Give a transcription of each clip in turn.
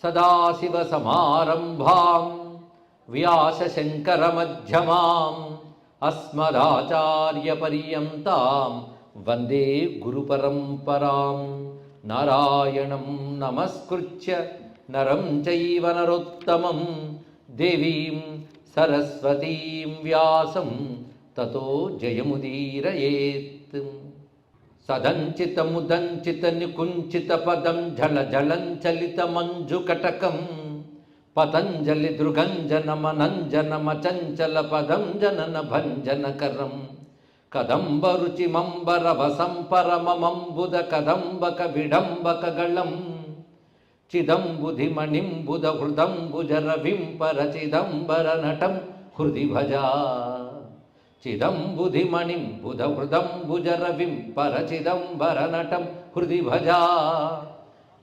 సదాశివసమారంభాం వ్యాసశంకరమధ్యమాం అస్మదాచార్యపర్యంతాం వందే గురుపరంపరాం. నారాయణం నమస్కృత్య నరం చైవ నరోత్తమం దేవీం సరస్వతీం వ్యాసం తతో జయముదీరయేత్. సదంచితముదంచిత నికుంచిత పదం జల జలంచలిత మంజుకటకం పతంజలి దృగంజనమనంజనమచంచల పదం జనన భంజనకరం కదంబరుచిమంబరవసంపరమమంబుద కదంబక విడంబకగళం చిదంబుధిమణింబుద హృదంబుజరవింపర చిదంబర నటం హృది భజా. చిదంబుధిమణింబుద హృదంబుజరవింపర చిదంబర నటం హృది భజా.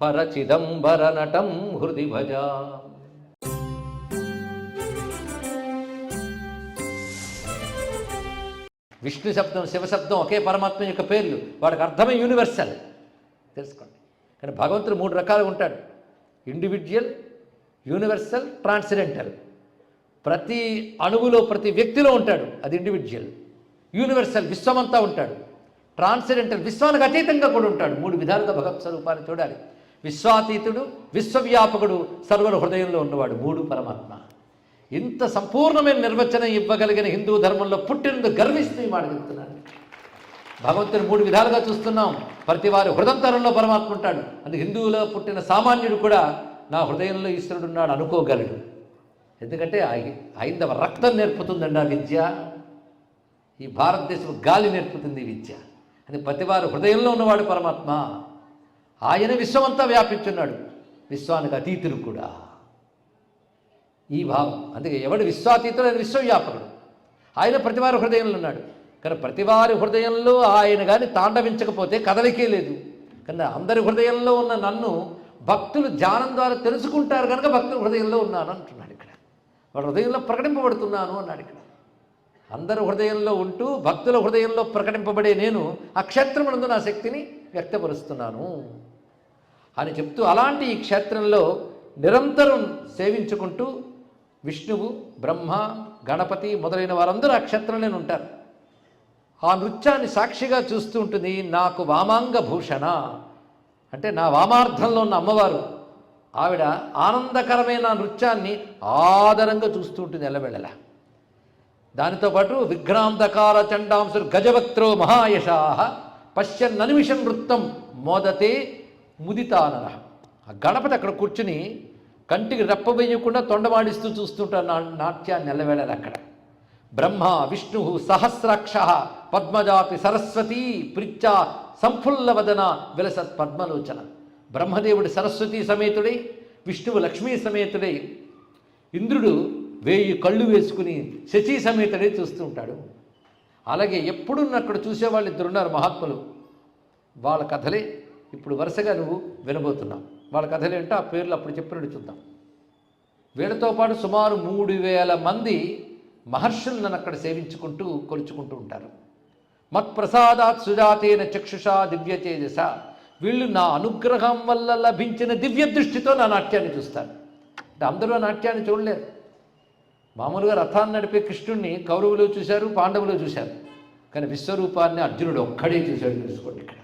పర చిదంబర నటం హృది భజా. విష్ణు శబ్దం శివశబ్దం ఒకే పరమాత్మ యొక్క పేర్లు, వాడికి అర్థమే యూనివర్సల్ తెలుసుకోండి. కానీ భగవంతుడు మూడు రకాలుగా ఉంటాడు: ఇండివిజువల్, యూనివర్సల్, ట్రాన్స్జెండెంటల్. ప్రతి అణువులో ప్రతి వ్యక్తిలో ఉంటాడు, అది ఇండివిజువల్. యూనివర్సల్ విశ్వమంతా ఉంటాడు. ట్రాన్స్జెండెంటల్ విశ్వానికి అతీతంగా కూడా ఉంటాడు. మూడు విధాలుగా భగవత్ స్వరూపాన్ని చూడాలి. విశ్వాతీతుడు, విశ్వవ్యాపకుడు, సర్వర హృదయంలో ఉన్నవాడు, మూడు పరమాత్మ. ఇంత సంపూర్ణమైన నిర్వచనం ఇవ్వగలిగిన హిందూ ధర్మంలో పుట్టినందుకు గర్విస్తూ మాట చెప్తున్నాను. భగవంతుని మూడు విధాలుగా చూస్తున్నాం. ప్రతి వారి హృదంతరంలో పరమాత్మ ఉంటాడు. అందుకే హిందువులో పుట్టిన సామాన్యుడు కూడా నా హృదయంలో ఈశ్వరుడు ఉన్నాడు అనుకోగలడు. ఎందుకంటే హైందవ రక్తం నేర్పుతుందండి ఆ విద్య. ఈ భారతదేశం గాలి నేర్పుతుంది ఈ విద్య. అది ప్రతి వారి హృదయంలో ఉన్నవాడు పరమాత్మ. ఆయన విశ్వమంతా వ్యాపించున్నాడు, విశ్వానికి అతీతుడు కూడా. ఈ భావం. అందుకే ఎవడు విశ్వాతీతుడు ఆయన విశ్వవ్యాపకుడు. ఆయన ప్రతివారి హృదయంలో ఉన్నాడు. కానీ ప్రతివారి హృదయంలో ఆయన కానీ తాండవించకపోతే కదలికే లేదు. కానీ అందరి హృదయంలో ఉన్న నన్ను భక్తులు ధ్యానం ద్వారా తెలుసుకుంటారు కనుక భక్తుల హృదయంలో ఉన్నాను అంటున్నాడు ఇక్కడ. వాడు హృదయంలో ప్రకటింపబడుతున్నాను అన్నాడు ఇక్కడ. అందరి హృదయంలో ఉంటూ భక్తుల హృదయంలో ప్రకటింపబడే నేను ఆ క్షేత్రమునందు నా శక్తిని వ్యక్తపరుస్తున్నాను అని చెప్తూ, అలాంటి ఈ క్షేత్రంలో నిరంతరం సేవించుకుంటూ విష్ణువు, బ్రహ్మ, గణపతి మొదలైన వారందరూ ఆ క్షేత్రంలోనే ఉంటారు. ఆ నృత్యాన్ని సాక్షిగా చూస్తూ ఉంటుంది. నాకు వామాంగ భూషణ అంటే నా వామార్థంలో ఉన్న అమ్మవారు, ఆవిడ ఆనందకరమైన నృత్యాన్ని ఆదరంగా చూస్తూ ఉంటుంది ఎల్లవెళ్ళలా. దానితో పాటు విఘ్నాంధకార చండాంసురు గజవక్త్రో మహాయశా పశ్యన్ననిమిషం నృత్తం మోదతే ముదితానన. ఆ గణపతి అక్కడ కూర్చుని కంటికి రెప్పవేయకుండా తొండమాడిస్తూ చూస్తుంటారు నాట్యాన్ని ఎల్లవేళలు అక్కడ. బ్రహ్మ విష్ణు సహస్రాక్ష పద్మజాపి సరస్వతీ ప్రిచ్చా సంఫుల్లవదన విలసత్ పద్మలోచన. బ్రహ్మదేవుడు సరస్వతీ సమేతుడై, విష్ణువు లక్ష్మీ సమేతుడై, ఇంద్రుడు 1000 కళ్ళు వేసుకుని శచీ సమేతుడై చూస్తూ ఉంటాడు. అలాగే ఎప్పుడున్న అక్కడ చూసేవాళ్ళు ఇద్దరున్నారు మహాత్ములు. వాళ్ళ కథలే ఇప్పుడు వరుసగా నువ్వు వినబోతున్నావు. వాళ్ళ కథలు ఏంటో ఆ పేర్లు అప్పుడు చెప్పినట్టు చూద్దాం. వీళ్ళతో పాటు సుమారు 3000 మంది మహర్షులు నన్ను అక్కడ సేవించుకుంటూ కొలుచుకుంటూ ఉంటారు. మత్ప్రసాదాత్ సుజాతేన చక్షుషా దివ్య తేజస. వీళ్ళు నా అనుగ్రహం వల్ల లభించిన దివ్య దృష్టితో నా నాట్యాన్ని చూస్తారు. అంటే అందరూ ఆ నాట్యాన్ని చూడలేరు. మామూలుగా రథాన్ని నడిపే కృష్ణుడిని కౌరవులు చూశారు, పాండవులు చూశారు. కానీ విశ్వరూపాన్ని అర్జునుడు ఒక్కడే చూశాడు తెలుసుకోండి ఇక్కడ.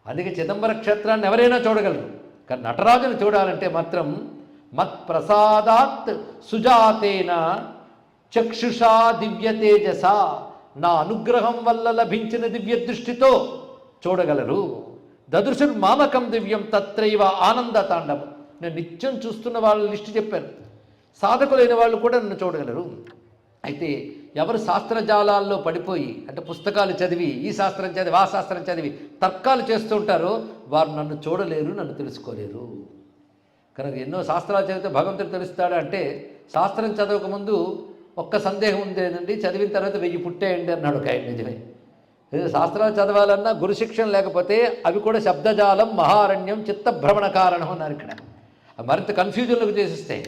అందుకే చిదంబర క్షేత్రాన్ని ఎవరైనా చూడగలరు. కానీ నటరాజును చూడాలంటే మాత్రం మత్ప్రసాదాత్ సుజాతేన చక్షుషా దివ్య తేజస, నా అనుగ్రహం వల్ల లభించిన దివ్య దృష్టితో చూడగలరు. దదృశుర్ మామకం దివ్యం తత్రైవ ఆనంద తాండవం. నేను నిత్యం చూస్తున్న వాళ్ళ లిస్టు చెప్పాను. సాధకులైన వాళ్ళు కూడా నన్ను చూడగలరు. అయితే ఎవరు శాస్త్రజాలాల్లో పడిపోయి, అంటే పుస్తకాలు చదివి ఈ శాస్త్రం చదివి ఆ శాస్త్రం చదివి తర్కాలు చేస్తూ ఉంటారో వారు నన్ను చూడలేరు, నన్ను తెలుసుకోలేరు. కనుక ఎన్నో శాస్త్రాలు చదివితే భగవంతుడు తెలుస్తాడు అంటే, శాస్త్రం చదవకముందు ఒక్క సందేహం ఉండేదండి, చదివిన తర్వాత 1000 పుట్టేయండి అన్నాడు ఒక ఆయన. నిజమే. శాస్త్రాలు చదవాలన్నా గురు శిక్షణ లేకపోతే అవి కూడా శబ్దజాలం, మహారణ్యం, చిత్తభ్రమణ కారణం అన్నారు ఇక్కడ. మరింత కన్ఫ్యూజన్లకు చేసిస్తాయి.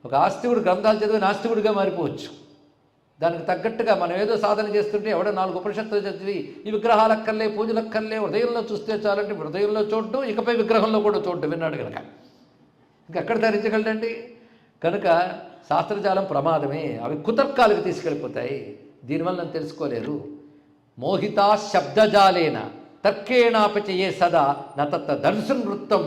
ఒక ఆస్తికుడు గ్రంథాలు చదివి నాస్తికుడిగా మారిపోవచ్చు. దానికి తగ్గట్టుగా మనం ఏదో సాధన చేస్తుంటే ఎవడో 4 ఉపనిషత్తులు చదివి ఈ విగ్రహాలక్కర్లే, పూజలక్కర్లే, హృదయంలో చూస్తే చాలంటే హృదయంలో చూడడం, ఇకపై విగ్రహంలో కూడా చూడడం విన్నాడు కనుక. ఇంకెక్కడ ధరించగలడండి? కనుక శాస్త్రజాలం ప్రమాదమే, అవి కుతర్కాలకు తీసుకెళ్ళిపోతాయి. దీనివల్ల నన్ను తెలుసుకోలేరు. మోహితా శబ్దజాలేన తర్కేణాపచయే సదా నతత్త దర్శన్ వృత్తం.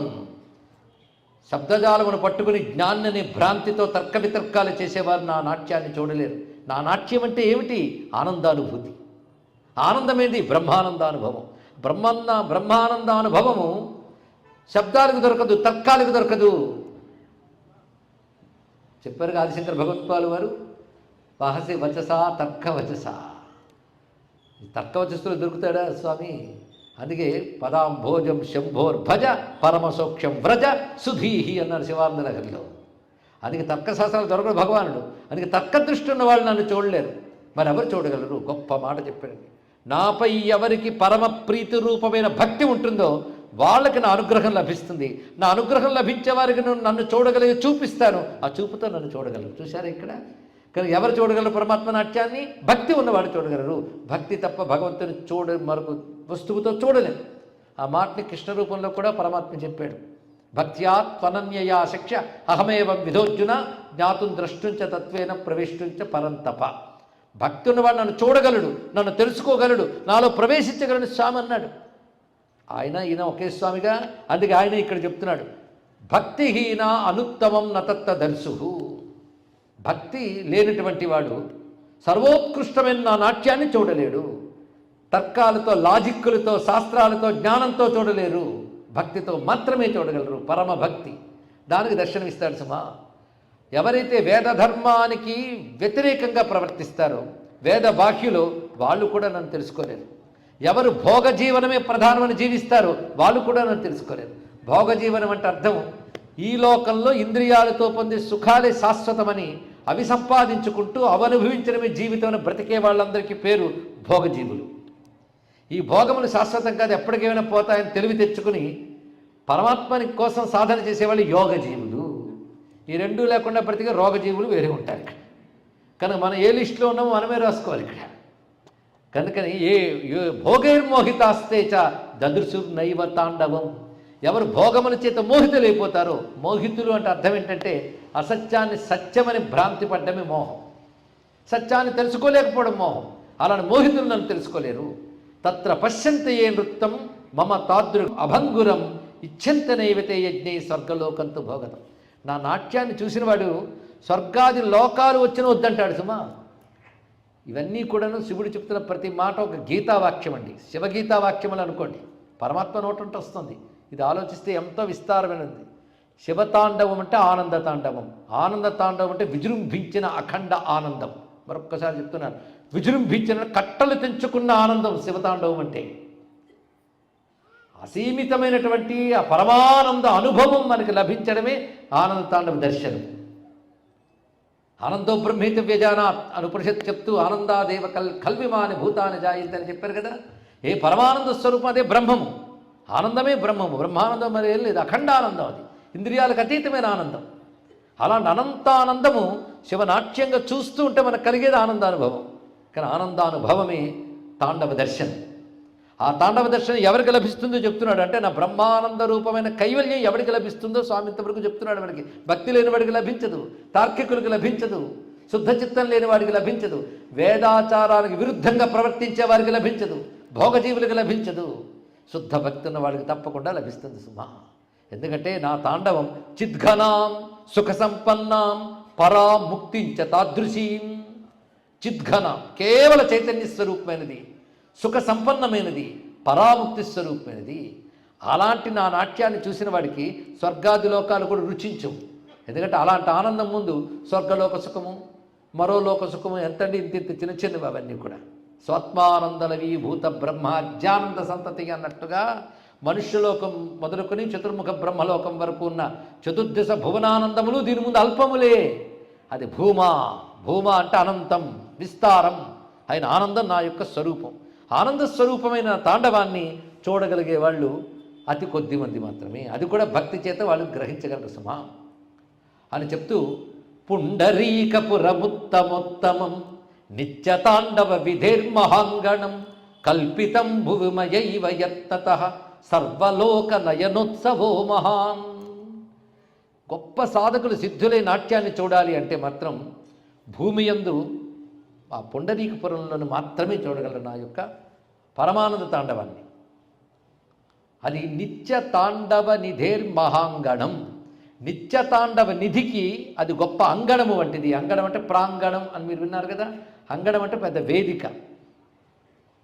శబ్దజాలమును పట్టుకుని జ్ఞాన్ని భ్రాంతితో తర్క వితర్కాలు చేసేవారు నా నాట్యాన్ని చూడలేరు. నా నాట్యం అంటే ఏమిటి? ఆనందానుభూతి. ఆనందమేంది? బ్రహ్మానందానుభవం. బ్రహ్మానందానుభవము శబ్దాలకు దొరకదు, తర్కాలకు దొరకదు. చెప్పారు ఆదిశంకర భగవత్పాలు వారు, వాహసి వచస తర్కవచస. తర్కవచస్సులు దొరుకుతాడా స్వామి? అందుకే పదాంభోజం శంభోర్భజ పరమసౌఖ్యం వ్రజ సుధీహి అన్నారు శివానందనగర్లో. అందుకే తర్కశాస్త్రాలు దొరకడు భగవానుడు. అందుకే తర్కదృష్టి ఉన్న వాళ్ళు నన్ను చూడలేరు. మరి ఎవరు చూడగలరు? గొప్ప మాట చెప్పాడు. నాపై ఎవరికి పరమ ప్రీతి రూపమైన భక్తి ఉంటుందో వాళ్ళకి నా అనుగ్రహం లభిస్తుంది. నా అనుగ్రహం లభించే వారికి నన్ను చూడగలిగి చూపిస్తాను. ఆ చూపుతో నన్ను చూడగలరు. చూశారా ఇక్కడ? కానీ ఎవరు చూడగలరు పరమాత్మ నాట్యాన్ని? భక్తి ఉన్నవాడు చూడగలరు. భక్తి తప్ప భగవంతుని మరొక వస్తువుతో చూడలేము. ఆ మాటని కృష్ణ రూపంలో కూడా పరమాత్మ చెప్పాడు. భక్త్యా త్వనన్యయా శిక్ష అహమేవం విధోర్జున జ్ఞాతుం ద్రష్టుంచ తత్వేన ప్రవేశించ పరంతప. భక్తి ఉన్నవాడు నన్ను చూడగలడు, నన్ను తెలుసుకోగలడు, నాలో ప్రవేశించగలడు స్వామి అన్నాడు. ఈయన ఒకే స్వామిగా. అందుకే ఆయన ఇక్కడ చెప్తున్నాడు, భక్తిహీన అనుత్తమం నతత్త దర్శు. భక్తి లేనటువంటి వాడు సర్వోత్కృష్టమైన నా నాట్యాన్ని చూడలేడు. తర్కాలతో, లాజిక్కులతో, శాస్త్రాలతో, జ్ఞానంతో చూడలేరు. భక్తితో మాత్రమే చూడగలరు. పరమ భక్తి దానికి దర్శనమిస్తాడు సుమా. ఎవరైతే వేద ధర్మానికి వ్యతిరేకంగా ప్రవర్తిస్తారో, వేద బాహ్యులు, వాళ్ళు కూడా నన్ను తెలుసుకోలేరు. ఎవరు భోగ జీవనమే ప్రధానమని జీవిస్తారో వాళ్ళు కూడా నన్ను తెలుసుకోలేరు. భోగ జీవనం అంటే అర్థం ఈ లోకంలో ఇంద్రియాలతో పొందే సుఖాలే శాశ్వతమని అవి సంపాదించుకుంటూ అవనుభవించడమే జీవితం బ్రతికే వాళ్ళందరికీ పేరు భోగజీవులు. ఈ భోగములు శాశ్వతం కాదు, ఎప్పటికైనా పోతాయని తెలివి తెచ్చుకుని పరమాత్మని కోసం సాధన చేసేవాళ్ళు యోగజీవులు. ఈ రెండూ లేకుండా బ్రతికే రోగజీవులు వేరే ఉంటారు ఇక్కడ. కనుక మనం ఏ లిస్టులో ఉన్నామో మనమే రాసుకోవాలి ఇక్కడ. కనుకని ఏ భోగైర్మోహితాస్తే చ దదృశు నైవ తాండవం. ఎవరు భోగముల చేత మోహితులైపోతారో, మోహితులు అంటే అర్థం ఏంటంటే అసత్యాన్ని సత్యమని భ్రాంతి పడ్డమే మోహం. సత్యాన్ని తెలుసుకోలేకపోవడం మోహం. అలాంటి మోహితులు నన్ను తెలుసుకోలేరు. తత్ర పశ్యంత ఏ నృత్తం మమ తాదృ అభంగురం ఇచ్ఛంత నైవతే యజ్ఞే స్వర్గలోకంతో భోగతం. నా నాట్యాన్ని చూసినవాడు స్వర్గాది లోకాలు వచ్చిన వద్దంటాడు సుమా. ఇవన్నీ కూడాను శివుడు చెప్తున్న ప్రతి మాట ఒక గీతావాక్యం అండి. శివగీతావాక్యం అని అనుకోండి. పరమాత్మ నోటంటే వస్తుంది. ఇది ఆలోచిస్తే ఎంతో విస్తారమైనది. శివతాండవం అంటే ఆనంద తాండవం. ఆనంద తాండవం అంటే విజృంభించిన అఖండ ఆనందం. మరొక్కసారి చెప్తున్నాను, విజృంభించిన కట్టలు తెంచుకున్న ఆనందం శివతాండవం అంటే. అసీమితమైనటువంటి ఆ పరమానంద అనుభవం మనకి లభించడమే ఆనంద తాండవ దర్శనం. ఆనందో బ్రహ్మేతి వ్యజానాత్ అని ఉపనిషత్తు చెప్తూ ఆనందాదేవ కల్విమాని భూతాన్ని జాయింత అని చెప్పారు కదా. ఏ పరమానంద స్వరూపం అదే బ్రహ్మము. ఆనందమే బ్రహ్మము. బ్రహ్మానందం మరి ఏం లేదు, అఖండానందం. అది ఇంద్రియాలకు అతీతమైన ఆనందం. అలాంటి అనంతానందము శివనాట్యంగా చూస్తూ ఉంటే మనకు కలిగేది ఆనందానుభవం. కానీ ఆనందానుభవమే తాండవ దర్శనం. ఆ తాండవ దర్శనం ఎవరికి లభిస్తుందో చెప్తున్నాడు. అంటే నా బ్రహ్మానంద రూపమైన కైవల్యం ఎవరికి లభిస్తుందో స్వామి ఇంతవరకు చెప్తున్నాడు. మనకి భక్తి లేని వాడికి లభించదు, తార్కికులకు లభించదు, శుద్ధ చిత్తం లేని వాడికి లభించదు, వేదాచారానికి విరుద్ధంగా ప్రవర్తించే వారికి లభించదు, భోగజీవులకు లభించదు. శుద్ధ భక్తి ఉన్న వాడికి తప్పకుండా లభిస్తుంది సుమా. ఎందుకంటే నా తాండవం చిద్ఘనాం సుఖ సంపన్నాం పరాముక్తించ తాదృశీం. చిద్ఘనాం కేవల చైతన్య స్వరూపమైనది, సుఖ సంపన్నమైనది, పరాముక్తి స్వరూపమైనది. అలాంటి నా నాట్యాన్ని చూసిన వాడికి స్వర్గాది లోకాలు కూడా రుచించవు. ఎందుకంటే అలాంటి ఆనందం ముందు స్వర్గలోక సుఖము, మరో లోక సుఖము ఎంతండి, ఇంత చిన్న చిన్నవి అవన్నీ కూడా. స్వాత్మానందలవి భూత బ్రహ్మాజ్ఞానంద సంతతి అన్నట్టుగా మనుష్యలోకం మొదలుకొని చతుర్ముఖ బ్రహ్మలోకం వరకు ఉన్న చతుర్దశ భువనానందములు దీని ముందు అల్పములే. అది భూమా. భూమా అంటే అనంతం, విస్తారం అయిన ఆనందం నా యొక్క స్వరూపం. ఆనంద స్వరూపమైన తాండవాన్ని చూడగలిగే వాళ్ళు అతి కొద్ది మంది మాత్రమే. అది కూడా భక్తి చేత వాళ్ళు గ్రహించగలరు సుమా అని చెప్తూ, పుండరీకపురముత్తమోత్తమం నిత్యతాండవ విధేర్మహాంగణం కల్పితం భువిమయైవ యత్తతః సర్వలోక నయనోత్సవో మహాన్. గొప్ప సాధకులు సిద్ధులై నాట్యాన్ని చూడాలి అంటే మాత్రం భూమి యందు ఆ పుండరీకపురంలోని మాత్రమే చూడగలరు నా యొక్క పరమానంద తాండవాన్ని. అది నిత్య తాండవ నిధేర్మహాంగణం. నిత్య తాండవ నిధికి అది గొప్ప అంగణము వంటిది. అంగణం అంటే ప్రాంగణం అని మీరు విన్నారు కదా. అంగణం అంటే పెద్ద వేదిక.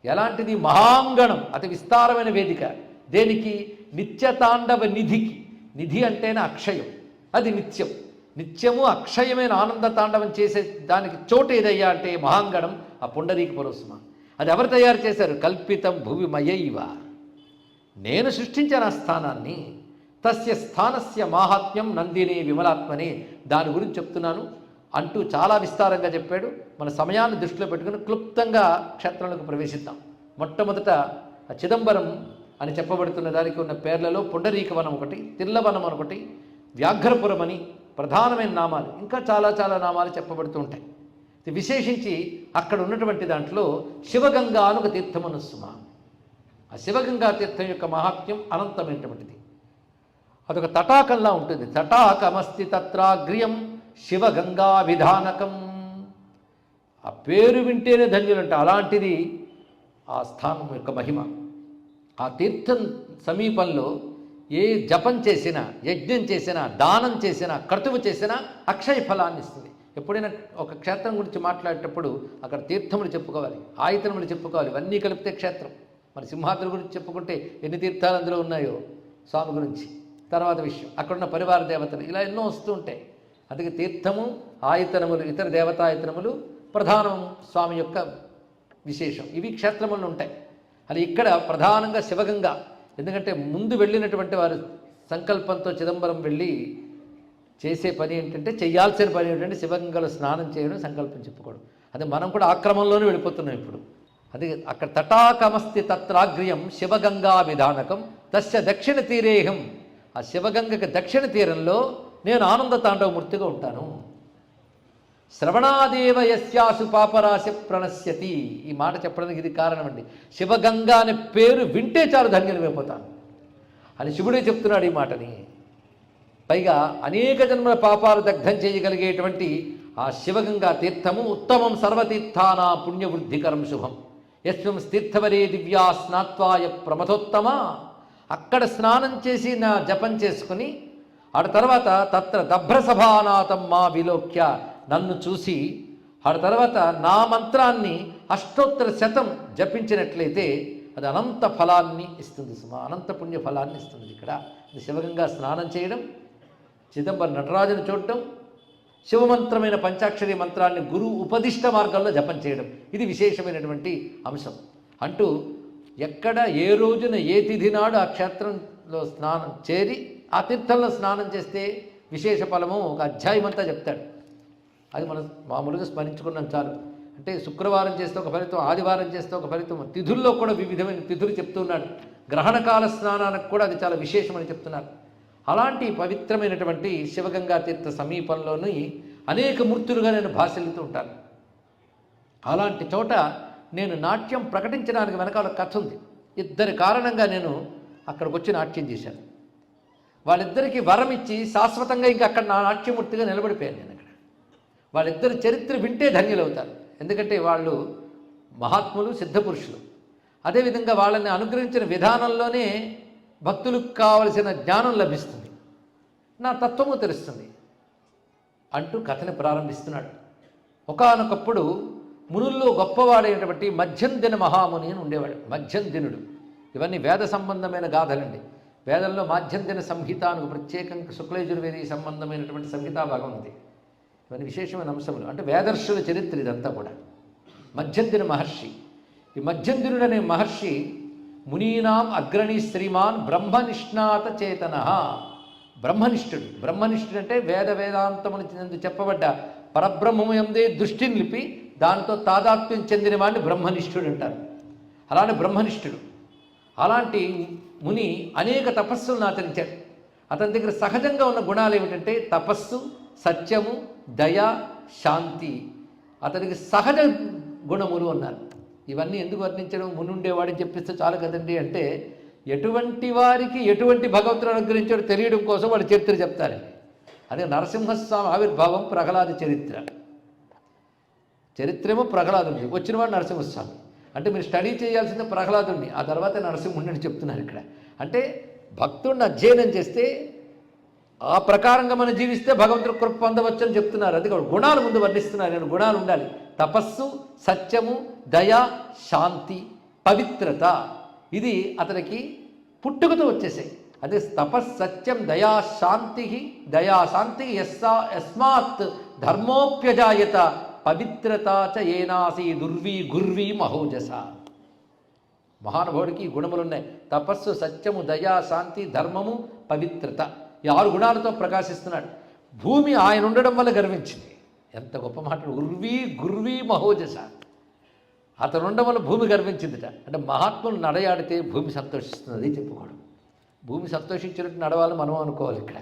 ఎలాంటిది? మహాంగణం, అతి విస్తారమైన వేదిక. దేనికి? నిత్య తాండవ నిధికి. నిధి అంటేనే అక్షయం, అది నిత్యం. నిత్యము అక్షయమైన ఆనంద తాండవం చేసే దానికి చోటు ఏదయ్యా అంటే మహాంగణం, ఆ పుండరీకపురం సుమ. అది ఎవరు తయారు చేశారు? కల్పితం భువి మయైవ. నేను సృష్టించిన ఆ స్థానాన్ని. తస్య స్థానస్య మాహాత్మ్యం నందిని విమలాత్మని. దాని గురించి చెప్తున్నాను అంటూ చాలా విస్తారంగా చెప్పాడు. మన సమయాన్ని దృష్టిలో పెట్టుకుని క్లుప్తంగా క్షేత్రంలోకి ప్రవేశిద్దాం. మొట్టమొదట ఆ చిదంబరం అని చెప్పబడుతున్న దానికి ఉన్న పేర్లలో పుండరీకవనం ఒకటి, తిల్లవనం ఒకటి, వ్యాఘ్రపురం అని ప్రధానమైన నామాలు, ఇంకా చాలా చాలా నామాలు చెప్పబడుతూ ఉంటాయి. విశేషించి అక్కడ ఉన్నటువంటి దాంట్లో శివగంగా అని ఒక తీర్థమను సుమ. ఆ శివగంగా తీర్థం యొక్క మహాత్మ్యం అనంతమైనటువంటిది. అదొక తటాకంలా ఉంటుంది. తటాకమస్తి తత్రాగ్ర్యం శివగంగా విధానకం. ఆ పేరు వింటేనే ధన్యులంట. అలాంటిది ఆ స్థానం యొక్క మహిమ. ఆ తీర్థం సమీపంలో ఏ జపం చేసినా, యజ్ఞం చేసినా, దానం చేసినా, క్రతువు చేసినా అక్షయ ఫలాన్ని ఇస్తుంది. ఎప్పుడైనా ఒక క్షేత్రం గురించి మాట్లాడేటప్పుడు అక్కడ తీర్థములు చెప్పుకోవాలి, ఆయతనములు చెప్పుకోవాలి. ఇవన్నీ కలిపితే క్షేత్రం. మరి సింహాద్రి గురించి చెప్పుకుంటే ఎన్ని తీర్థాలు అందులో ఉన్నాయో, స్వామి గురించి తర్వాత విషయం, అక్కడున్న పరివార దేవతలు, ఇలా ఎన్నో వస్తూ ఉంటాయి. అందుకే తీర్థము, ఆయతనములు, ఇతర దేవతాయతనములు ప్రధానం స్వామి యొక్క విశేషం. ఇవి క్షేత్రములు ఉంటాయి. అది ఇక్కడ ప్రధానంగా శివగంగా. ఎందుకంటే ముందు వెళ్ళినటువంటి వారు సంకల్పంతో చిదంబరం వెళ్ళి చేసే పని ఏంటంటే, చేయాల్సిన పని ఏంటంటే శివగంగలో స్నానం చేయడం, సంకల్పం చెప్పుకోవడం. అదే మనం కూడా ఆ క్రమంలోనే వెళ్ళిపోతున్నాం ఇప్పుడు. అది అక్కడ తటాకమస్తి తత్రాగ్ర్యం శివగంగా విధానకం తస్య దక్షిణ తీరేహం. ఆ శివగంగకి దక్షిణ తీరంలో నేను ఆనంద తాండవమూర్తిగా ఉంటాను. శ్రవణాదేవ యస్యాసు పాపరాశి ప్రణశ్యతి. ఈ మాట చెప్పడానికి ఇది కారణం అండి. శివగంగా అనే పేరు వింటే చాలు ధన్యులమైపోతాను అని శివుడే చెప్తున్నాడు ఈ మాటని. పైగా అనేక జన్మల పాపాలు దగ్ధం చేయగలిగేటువంటి ఆ శివగంగా తీర్థము ఉత్తమం సర్వతీర్థానా పుణ్యవృద్ధికరం శుభం. యస్వం తీర్థవరే దివ్యా స్నాత్వాయ ప్రమథోత్తమ. అక్కడ స్నానం చేసి నా జపం చేసుకుని ఆ తర్వాత తత్ర దభ్రసభానాథం మా విలోక్య, నన్ను చూసి ఆ తర్వాత నా మంత్రాన్ని అష్టోత్తర శతం జపించినట్లయితే అది అనంత ఫలాన్ని ఇస్తుంది సుమా. అనంత పుణ్య ఫలాన్ని ఇస్తుంది. ఇక్కడ శివగంగా స్నానం చేయడం, చిదంబరం నటరాజును చూడటం, శివమంత్రమైన పంచాక్షరి మంత్రాన్ని గురువు ఉపదిష్ట మార్గంలో జపం చేయడం, ఇది విశేషమైనటువంటి అంశం. అంటూ ఎక్కడ ఏ రోజున ఏ తిథి నాడు ఆ క్షేత్రంలో స్నానం చేరి ఆ తీర్థంలో స్నానం చేస్తే విశేష ఫలము ఒక అధ్యాయం అంతా చెప్తాడు. అది మనం మామూలుగా స్మరించుకున్నాం చాలు. అంటే శుక్రవారం చేస్తే ఒక ఫలితం, ఆదివారం చేస్తే ఒక ఫలితం, తిథుల్లో కూడా వివిధమైన తిథులు చెప్తున్నాడు. గ్రహణకాల స్నానానికి కూడా అది చాలా విశేషమని చెప్తున్నారు. అలాంటి పవిత్రమైనటువంటి శివగంగా తీర్థ సమీపంలోని అనేక మూర్తులుగా నేను భాషలుతూ ఉంటాను. అలాంటి చోట నేను నాట్యం ప్రకటించడానికి వెనకాల కథ ఉంది. ఇద్దరి కారణంగా నేను అక్కడికి వచ్చి నాట్యం చేశాను. వాళ్ళిద్దరికీ వరం ఇచ్చి శాశ్వతంగా ఇంకా అక్కడ నా నాట్యమూర్తిగా నిలబడిపోయాను నేను అక్కడ. వాళ్ళిద్దరి చరిత్ర వింటే ధన్యులవుతారు. ఎందుకంటే వాళ్ళు మహాత్ములు, సిద్ధపురుషులు. అదేవిధంగా వాళ్ళని అనుగ్రహించిన విధానంలోనే భక్తులకు కావలసిన జ్ఞానం లభిస్తుంది, నా తత్వము తెలుస్తుంది అంటూ కథని ప్రారంభిస్తున్నాడు. ఒకానొకప్పుడు మునుల్లో గొప్పవాడైనటువంటి మధ్యందిన మహాముని అని ఉండేవాడు. మధ్యందినుడు. ఇవన్నీ వేద సంబంధమైన గాథలండి. వేదంలో మాధ్యందిన సంహిత అని ప్రత్యేకంగా శుక్లయజుర్వేది సంబంధమైనటువంటి సంహితా భాగం ఉంది. ఇవన్నీ విశేషమైన అంశములు. అంటే వేదర్శుల చరిత్ర ఇదంతా కూడా. మధ్యందిన మహర్షి. ఈ మధ్యందినుడు అనే మహర్షి మునీనాం అగ్రణి శ్రీమాన్ బ్రహ్మనిష్ణాత చేతన. బ్రహ్మనిష్ఠుడు. బ్రహ్మనిష్ఠుడు అంటే వేదాంతమును చెప్పబడ్డ పరబ్రహ్మము యందే దృష్టిని నిలిపి దానితో తాదాత్మ్యం చెందిన వాడిని బ్రహ్మనిష్ఠుడు అంటారు. అలానే బ్రహ్మనిష్ఠుడు. అలాంటి ముని అనేక తపస్సులను ఆచరించాడు. అతని దగ్గర సహజంగా ఉన్న గుణాలు ఏమిటంటే తపస్సు, సత్యము, దయ, శాంతి అతనికి సహజ గుణములు అన్నారు. ఇవన్నీ ఎందుకు వర్ణించడం? మునుండేవాడిని చెప్పిస్తే చాలు కదండి అంటే, ఎటువంటి వారికి ఎటువంటి భగవంతుడు అనుగ్రహించాడో తెలియడం కోసం వాడి చరిత్ర చెప్తారండి. అదే నరసింహస్వామి ఆవిర్భావం ప్రహ్లాద చరిత్రేమో ప్రహ్లాదుని, వచ్చినవాడు నరసింహస్వామి. అంటే మీరు స్టడీ చేయాల్సిందే ప్రహ్లాదుని, ఆ తర్వాత నరసింహుడిని అని చెప్తున్నారు ఇక్కడ. అంటే భక్తుడిని అధ్యయనం చేస్తే ఆ ప్రకారంగా మనం జీవిస్తే భగవంతుడు కృప పొందవచ్చు అని చెప్తున్నారు. అది గుణాలు ముందు వర్ణిస్తున్నారు. నేను గుణాలు ఉండాలి. తపస్సు, సత్యము, దయ, శాంతి, పవిత్రత, ఇది అతనికి పుట్టుకతో వచ్చేసాయి. అదే తపస్సత్యం దయాశాంతి యస్మాత్ ధర్మోప్యజాయత పవిత్రత చ ఏనాసి దుర్వీ గుర్వీ మహోజస. మహానుభావుడికి గుణములున్నాయి. తపస్సు, సత్యము, దయా, శాంతి, ధర్మము, పవిత్రత, ఈ 6 గుణాలతో ప్రకాశిస్తున్నాడు. భూమి ఆయన ఉండడం వల్ల గర్వించింది. ఎంత గొప్ప మాటలు! ఉర్వీ గుర్వీ మహోజస, అతను ఉండడం వల్ల భూమి గర్వించిందిట. అంటే మహాత్ములు నడయాడితే భూమి సంతోషిస్తున్నది చెప్పుకోవడం. భూమి సంతోషించినట్టు నడవాలని మనం అనుకోవాలి. ఇక్కడ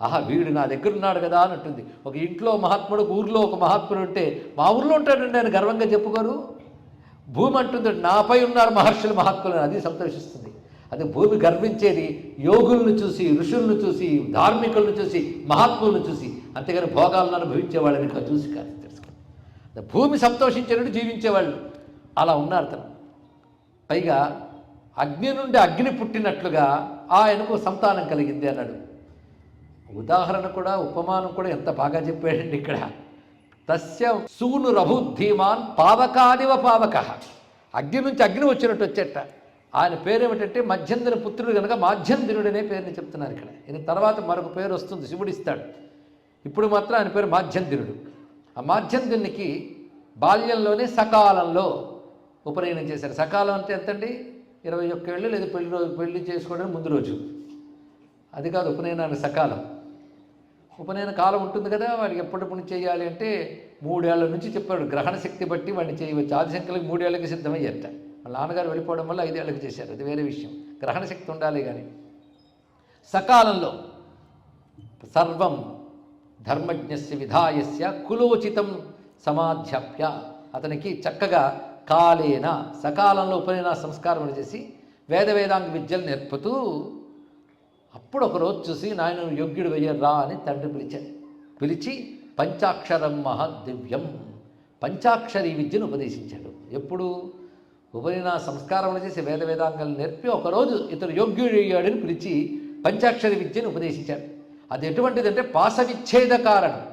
ఆహా వీడు నా దగ్గర ఉన్నాడు కదా అని ఉంటుంది. ఒక ఇంట్లో మహాత్ముడు, ఊర్లో ఒక మహాత్ముడు ఉంటే మా ఊర్లో ఉంటాడండి ఆయన గర్వంగా చెప్పుకోరు. భూమి అంటుంది నాపై ఉన్నారు మహర్షులు మహాత్ములు, అది సంతోషిస్తుంది. అది భూమి గర్వించేది యోగులను చూసి, ఋషులను చూసి, ధార్మికులను చూసి, మహాత్ములను చూసి, అంతేగాని భోగాలను అనుభవించే వాళ్ళని చూసి కాదు. తెలుసుకోండి, భూమి సంతోషించినట్టు జీవించేవాళ్ళు అలా ఉన్నారు. తను పైగా అగ్ని నుండి అగ్ని పుట్టినట్లుగా ఆయనకు సంతానం కలిగింది అన్నాడు. ఉదాహరణ కూడా, ఉపమానం కూడా ఎంత బాగా చెప్పాడండి ఇక్కడ. తస్య సూను రభుద్ధీమాన్ పావకాదివ పావక, అగ్ని నుంచి అగ్ని వచ్చినట్టు వచ్చేట. ఆయన పేరేమిటంటే మధ్యంధన పుత్రుడు కనుక మాధ్యంధనుడు అనే పేరుని చెప్తున్నారు ఇక్కడ. ఈయన తర్వాత మరొక పేరు వస్తుంది, శివుడిస్తాడు. ఇప్పుడు మాత్రం ఆయన పేరు మాధ్యంధనుడు. ఆ మాధ్యంధునికి బాల్యంలోనే సకాలంలో ఉపనయనం చేశారు. సకాలం అంటే ఎంతండి? 21 ఏళ్ళు, లేదా పెళ్లి చేసుకోవడానికి ముందు రోజు. అది కాదు ఉపనయనానికి సకాలం. ఉపనయన కాలం ఉంటుంది కదా, వాడికి ఎప్పటిప్పుడు చేయాలి అంటే 3 ఏళ్ల నుంచి చెప్పాడు. గ్రహణ శక్తి బట్టి వాడిని చేయవచ్చు. ఆదిశంకర్లకు 3 ఏళ్ళకి సిద్ధమయ్యారట. వాళ్ళ నాన్నగారు వెళ్ళిపోవడం వల్ల 5 ఏళ్ళకి చేశారు, అది వేరే విషయం. గ్రహణ శక్తి ఉండాలి. కానీ సకాలంలో సర్వం ధర్మజ్ఞస్య విధాయస్య కులోచితం సమాధ్యాప్య, అతనికి చక్కగా కాలేన సకాలంలో ఉపనయన సంస్కారం చేసి వేదాంగ విద్యలు నేర్పుతూ, అప్పుడు ఒకరోజు చూసి నాయన యోగ్యుడు వెయ్యర్రా అని తండ్రి పిలిచి పంచాక్షరం మహాదివ్యం, పంచాక్షరి విద్యను ఉపదేశించాడు. ఎప్పుడు? ఉపనయన సంస్కారం చేసి వేదాంగాలు నేర్పి ఒకరోజు ఇతడు యోగ్యుడు అయ్యాడని పిలిచి పంచాక్షరి విద్యను ఉపదేశించాడు. అది ఎటువంటిదంటే పాశవిచ్ఛేద కారణం.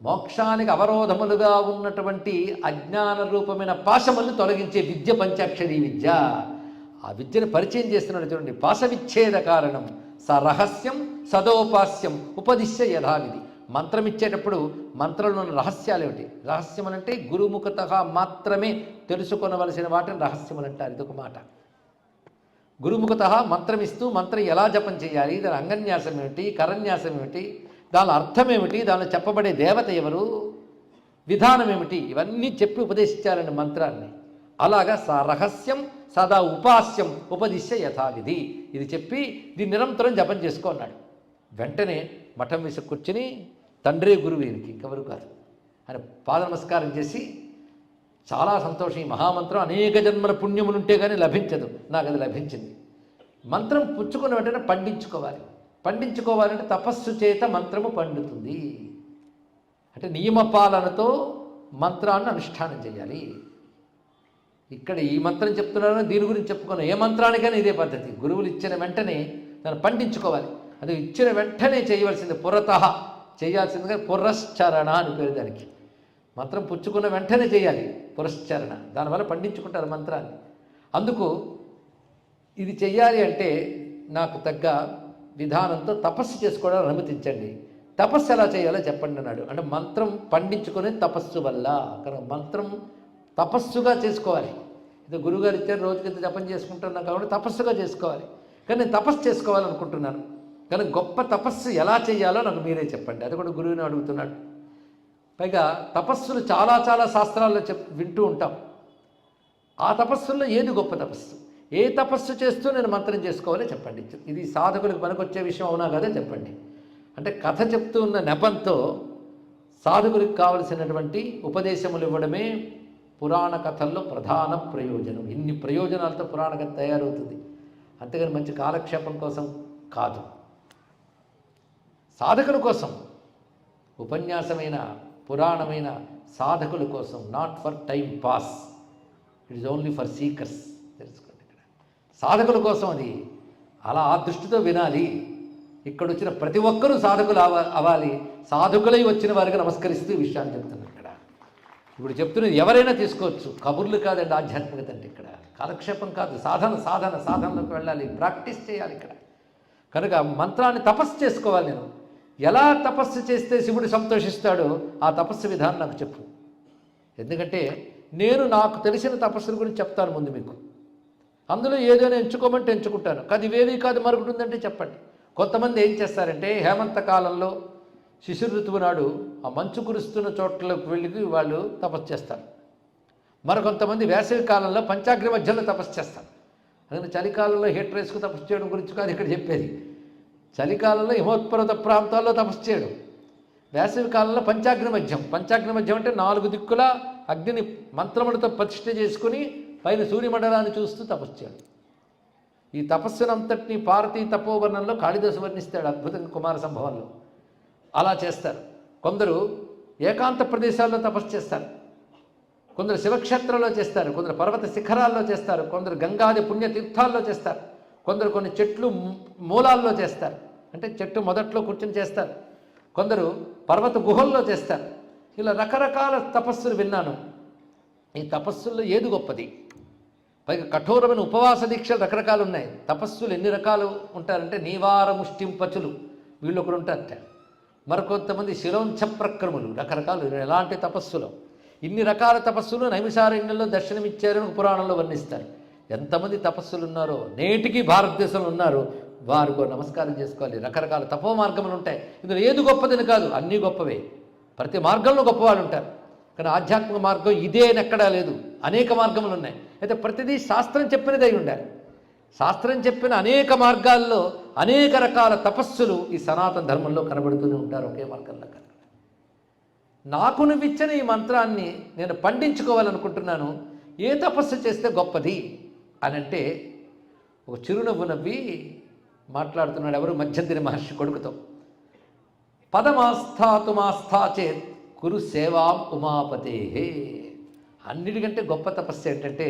మోక్షానికి అవరోధములుగా ఉన్నటువంటి అజ్ఞాన రూపమైన పాశములను తొలగించే విద్య పంచాక్షరి విద్య. ఆ విద్యను పరిచయం చేస్తున్నాడు చూడండి. పాశవిచ్ఛేద కారణం స రహస్యం సదోపాస్యం ఉపదిశ్య యథావిధి. మంత్రం ఇచ్చేటప్పుడు మంత్రంలో ఉన్న రహస్యాలు ఏమిటి? రహస్యములంటే గురుముఖత మాత్రమే తెలుసుకొనవలసిన వాటిని రహస్యములు అంటారు. ఇదొక మాట. గురుముఖత మంత్రం ఇస్తూ మంత్రం ఎలా జపం చేయాలి, దాని అంగన్యాసం ఏమిటి, కరన్యాసం ఏమిటి, దాని అర్థం ఏమిటి, దానిలో చెప్పబడే దేవత ఎవరు, విధానం ఏమిటి, ఇవన్నీ చెప్పి ఉపదేశించాలండి మంత్రాన్ని. అలాగా రహస్యం సదా ఉపాస్యం ఉపదిశ్య యథావిధి, ఇది చెప్పి దీన్ని నిరంతరం జపం చేసుకో అన్నాడు. వెంటనే మఠం వేసి కూర్చుని తండ్రి గురువు ఈయనకి, ఇంకెవరు కాదు, ఆయన పాద నమస్కారం చేసి చాలా సంతోషం, ఈ మహామంత్రం అనేక జన్మల పుణ్యములుంటే కానీ లభించదు, నాకు అది లభించింది. మంత్రం పుచ్చుకున్న వెంటనే పండించుకోవాలంటే తపస్సు చేత మంత్రము పండుతుంది. అంటే నియమపాలనతో మంత్రాన్ని అనుష్ఠానం చేయాలి. ఇక్కడ ఈ మంత్రం చెప్తున్నారని దీని గురించి చెప్పుకున్నాం. ఏ మంత్రానికైనా ఇదే పద్ధతి. గురువులు ఇచ్చిన వెంటనే దాన్ని పండించుకోవాలి. అది ఇచ్చిన వెంటనే చేయవలసింది, పురతః చేయాల్సిందిగా పురశ్చరణ అని పేరు దానికి. మంత్రం పుచ్చుకున్న వెంటనే చేయాలి పురశ్చరణ, దానివల్ల పండించుకుంటారు మంత్రాన్ని. అందుకు ఇది చెయ్యాలి అంటే నాకు తగ్గ విధానంతో తపస్సు చేసుకోవడానికి అనుమతించండి. తపస్సు ఎలా చేయాలో చెప్పండి అన్నాడు. అంటే మంత్రం పండించుకునే తపస్సు వల్ల, కనుక మంత్రం తపస్సుగా చేసుకోవాలి. ఇది గురువుగారు ఇచ్చారు, రోజుకి ఇంత జపం చేసుకుంటున్నాను కాబట్టి తపస్సుగా చేసుకోవాలి. కానీ నేను తపస్సు చేసుకోవాలనుకుంటున్నాను, కానీ గొప్ప తపస్సు ఎలా చేయాలో నాకు మీరే చెప్పండి. అది కూడా గురువుని అడుగుతున్నాడు. పైగా తపస్సులు చాలా చాలా శాస్త్రాల్లో వింటూ ఉంటాం. ఆ తపస్సుల్లో ఏది గొప్ప తపస్సు, ఏ తపస్సు చేస్తూ నేను మంత్రం చేసుకోవాలో చెప్పండి. ఇది సాధకులకు పనికొచ్చే విషయం అవునా కదా చెప్పండి. అంటే కథ చెప్తూ ఉన్న నెపంతో సాధకులకు కావలసినటువంటి ఉపదేశములు ఇవ్వడమే పురాణ కథల్లో ప్రధాన ప్రయోజనం. ఇన్ని ప్రయోజనాలతో పురాణ కథ తయారవుతుంది, అంతేగాని మంచి కాలక్షేపం కోసం కాదు. సాధకుల కోసం ఉపన్యాసమైన, పురాణమైన సాధకుల కోసం, not for time pass. It is only for seekers. తెలుసుకోండి, ఇక్కడ సాధకుల కోసం అది. అలా ఆ దృష్టితో వినాలి. ఇక్కడ వచ్చిన ప్రతి ఒక్కరూ సాధకులు అవ్వాలి. సాధకులై వచ్చిన వారికి నమస్కరిస్తూ ఈ విషయాన్ని చెప్తున్నాను. ఇక్కడ ఇప్పుడు చెప్తున్నది ఎవరైనా తీసుకోవచ్చు. కబుర్లు కాదండి ఆధ్యాత్మికత అంటే. ఇక్కడ కాలక్షేపం కాదు, సాధనలోకి వెళ్ళాలి, ప్రాక్టీస్ చేయాలి. ఇక్కడ కనుక మంత్రాన్ని తపస్సు చేసుకోవాలి. నేను ఎలా తపస్సు చేస్తే శివుడు సంతోషిస్తాడో ఆ తపస్సు విధానం నాకు చెప్పు. ఎందుకంటే నేను నాకు తెలిసిన తపస్సుల గురించి చెప్తాను ముందు మీకు. అందులో ఏదైనా ఎంచుకోమంటే ఎంచుకుంటాను. కాదు ఇవేవి కాదు మరొకటి ఉందంటే చెప్పండి. కొంతమంది ఏం చేస్తారంటే హేమంత కాలంలో శిశిర ఋతువు నాడు ఆ మంచు కురుస్తున్న చోట్లకు వెళ్ళి వాళ్ళు తపస్సు చేస్తారు. మరికొంతమంది వేసవి కాలంలో పంచాగ్ని మధ్యలో తపస్సు చేస్తారు. అందుకని చలికాలంలో హీటర్ వేసుకు తపస్సు చేయడం గురించి కాదు ఇక్కడ చెప్పేది. చలికాలంలో హిమోత్పర్వత ప్రాంతాల్లో తపస్సు చేయడం, వేసవి కాలంలో పంచాగ్ని మధ్యం. పంచాగ్ని మధ్యం అంటే 4 దిక్కుల అగ్నిని మంత్రములతో ప్రతిష్ఠ చేసుకుని పైన సూర్యమండలాన్ని చూస్తూ తపస్సు చేయడం. ఈ తపస్సునంతటినీ భారతీయ తపోవర్ణంలో కాళిదాసు వర్ణిస్తాడు అద్భుతంగా కుమార సంభవంలో. అలా చేస్తారు. కొందరు ఏకాంత ప్రదేశాల్లో తపస్సు చేస్తారు, కొందరు శివక్షేత్రంలో చేస్తారు, కొందరు పర్వత శిఖరాల్లో చేస్తారు, కొందరు గంగాది పుణ్యతీర్థాల్లో చేస్తారు, కొందరు కొన్ని చెట్లు మూలాల్లో చేస్తారు, అంటే చెట్టు మొదట్లో కూర్చొని చేస్తారు, కొందరు పర్వత గుహల్లో చేస్తారు. ఇలా రకరకాల తపస్సులు విన్నాను. ఈ తపస్సుల్లో ఏది గొప్పది? పైగా కఠోరమైన ఉపవాస దీక్షలు రకరకాలు ఉన్నాయి. తపస్సులు ఎన్ని రకాలు ఉంటారంటే నీవార ముష్టింపచులు వీళ్ళు ఒకరు ఉంటారట. మరికొంతమంది శిరోంఛ ప్రక్రములు, రకరకాలు. ఎలాంటి తపస్సులో ఇన్ని రకాల తపస్సులు నైమిషారణ్యంలో దర్శనమిచ్చారని పురాణంలో వర్ణిస్తారు. ఎంతమంది తపస్సులు ఉన్నారో నేటికి భారతదేశంలో ఉన్నారు. వారికి నమస్కారం చేసుకోవాలి. రకరకాల తపో మార్గములు ఉంటాయి. ఇందులో ఏది గొప్పదని కాదు, అన్నీ గొప్పవే. ప్రతి మార్గంలో గొప్పవాళ్ళు ఉంటారు. కానీ ఆధ్యాత్మిక మార్గం ఇదే అని ఎక్కడా లేదు, అనేక మార్గములు ఉన్నాయి. అయితే ప్రతిదీ శాస్త్రం చెప్పినదై ఉండాలి. శాస్త్రం చెప్పిన అనేక మార్గాల్లో అనేక రకాల తపస్సులు ఈ సనాతన ధర్మంలో కనబడుతూనే ఉంటారు. ఒకే మార్గంలో కనబడ. నాకు నువ్విచ్చిన ఈ మంత్రాన్ని నేను పండించుకోవాలనుకుంటున్నాను. ఏ తపస్సు చేస్తే గొప్పది అని అంటే ఒక చిరునవ్వు నవ్వి మాట్లాడుతున్నాడు ఎవరు? మధ్యంతరి మహర్షి కొడుకుతో. పదమాస్థాతుమాస్థా చేత్ కురు సేవాం ఉమాపతే. అన్నిటికంటే గొప్ప తపస్సు ఏంటంటే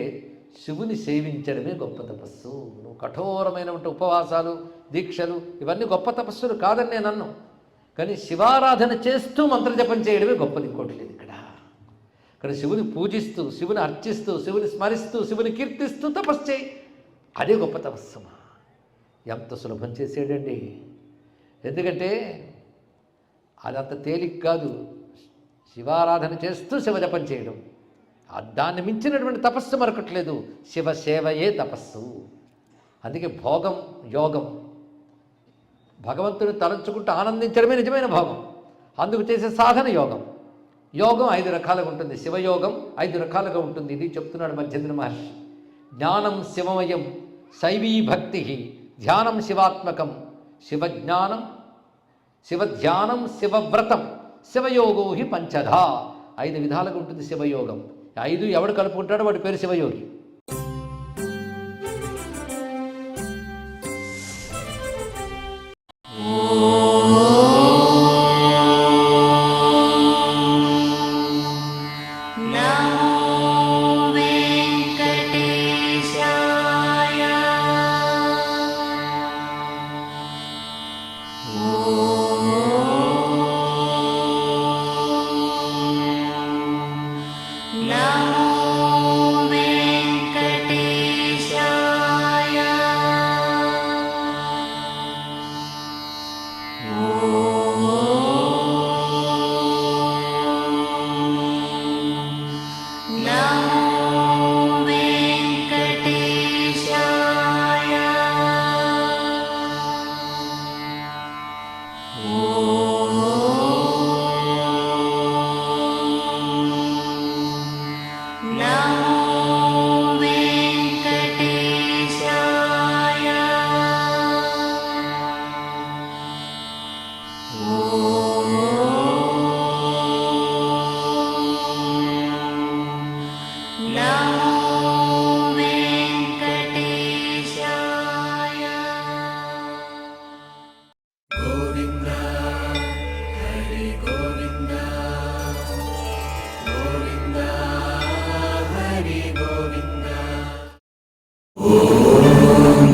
శివుని సేవించడమే గొప్ప తపస్సు. నువ్వు కఠోరమైనటువంటి ఉపవాసాలు, దీక్షలు ఇవన్నీ గొప్ప తపస్సులు కాదని నేను అన్నాను. కానీ శివారాధన చేస్తూ మంత్రజపం చేయడమే గొప్పది, ఇంకోటి లేదు ఇక్కడ. కానీ శివుని పూజిస్తూ, శివుని అర్చిస్తూ, శివుని స్మరిస్తూ, శివుని కీర్తిస్తూ తపస్సు చేయి. అదే గొప్ప తపస్సు. ఎంత సులభం చేసేయండి. ఎందుకంటే అదంత తేలిక కాదు. శివారాధన చేస్తూ శివజపం చేయడం, దాన్ని మించినటువంటి తపస్సు మరొకట్లేదు. శివసేవయే తపస్సు. అందుకే భోగం యోగం, భగవంతుని తలంచుకుంటూ ఆనందించడమే నిజమైన భోగం. అందుకు చేసే సాధన యోగం. యోగం 5 రకాలుగా ఉంటుంది. శివయోగం 5 రకాలుగా ఉంటుంది. ఇది చెప్తున్నాడు మధ్యంతరి మహర్షి. జ్ఞానం శివమయం, శైవీ భక్తి, ధ్యానం శివాత్మకం, శివజ్ఞానం, శివధ్యానం, శివవ్రతం, శివయోగో హి పంచధా. 5 విధాలుగా ఉంటుంది శివయోగం. 5 ఎవడు కలుపుకుంటాడో వాడి పేరు శివయోగి.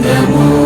నమో